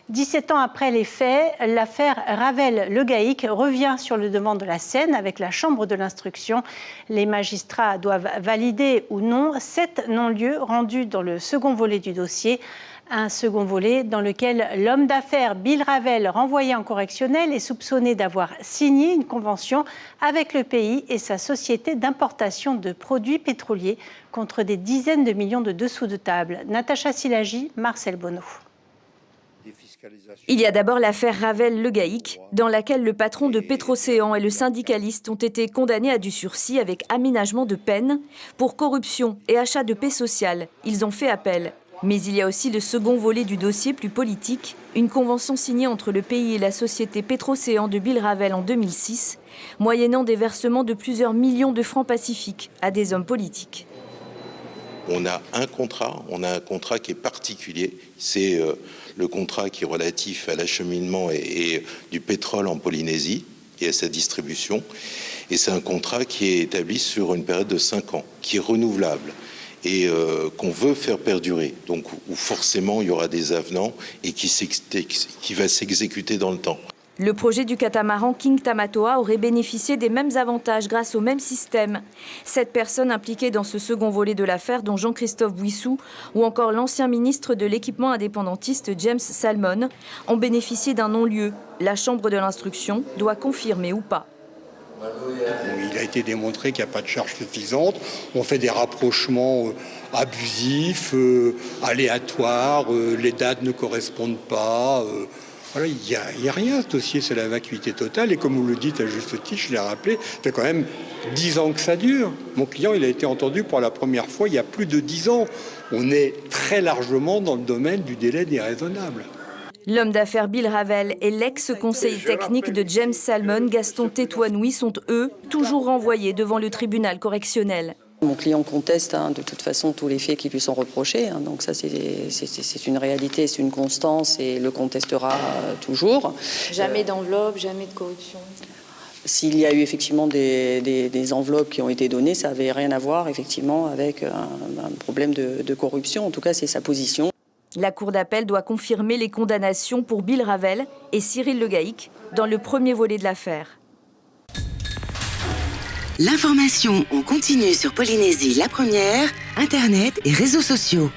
17 ans après les faits, l'affaire Ravel-Le Gaïc revient sur le devant de la scène avec la Chambre de l'instruction. Les magistrats doivent valider ou non 7 non-lieux rendus dans le second volet du dossier. Un second volet dans lequel l'homme d'affaires Bill Ravel, renvoyé en correctionnel, est soupçonné d'avoir signé une convention avec le pays et sa société d'importation de produits pétroliers contre des dizaines de millions de dessous de table. Natacha Silagi, Marcel Bonneau. Il y a d'abord l'affaire Ravel-Le Gaïc, dans laquelle le patron de Petrocéan et le syndicaliste ont été condamnés à du sursis avec aménagement de peine pour corruption et achat de paix sociale. Ils ont fait appel. Mais il y a aussi le second volet du dossier plus politique, une convention signée entre le pays et la société Petrocéan de Bill Ravel en 2006, moyennant des versements de plusieurs millions de francs pacifiques à des hommes politiques. On a un contrat qui est particulier, c'est le contrat qui est relatif à l'acheminement et du pétrole en Polynésie et à sa distribution. Et c'est un contrat qui est établi sur une période de 5 ans, qui est renouvelable et qu'on veut faire perdurer. Donc où forcément il y aura des avenants et qui va s'exécuter dans le temps. Le projet du catamaran King Tamatoa aurait bénéficié des mêmes avantages grâce au même système. 7 personnes impliquées dans ce second volet de l'affaire, dont Jean-Christophe Bouissou ou encore l'ancien ministre de l'équipement indépendantiste James Salmon, ont bénéficié d'un non-lieu. La Chambre de l'instruction doit confirmer ou pas. Il a été démontré qu'il n'y a pas de charge suffisante. On fait des rapprochements abusifs, aléatoires, les dates ne correspondent pas. Voilà, il n'y a rien, ce dossier, c'est la vacuité totale. Et comme vous le dites à juste titre, je l'ai rappelé, ça fait quand même 10 ans que ça dure. Mon client, il a été entendu pour la première fois il y a plus de 10 ans. On est très largement dans le domaine du délai déraisonnable. L'homme d'affaires Bill Ravel et l'ex-conseiller technique de James Salmon, Gaston Tétouanoui, sont eux toujours renvoyés devant le tribunal correctionnel. Mon client conteste de toute façon tous les faits qui lui sont reprochés. Donc ça, c'est une réalité, c'est une constance et le contestera toujours. Jamais d'enveloppe, jamais de corruption. S'il y a eu effectivement des enveloppes qui ont été données, ça n'avait rien à voir effectivement avec un problème de corruption. En tout cas, c'est sa position. La Cour d'appel doit confirmer les condamnations pour Bill Ravel et Cyril Le Gaïc dans le premier volet de l'affaire. L'information en continu sur Polynésie la première, Internet et réseaux sociaux.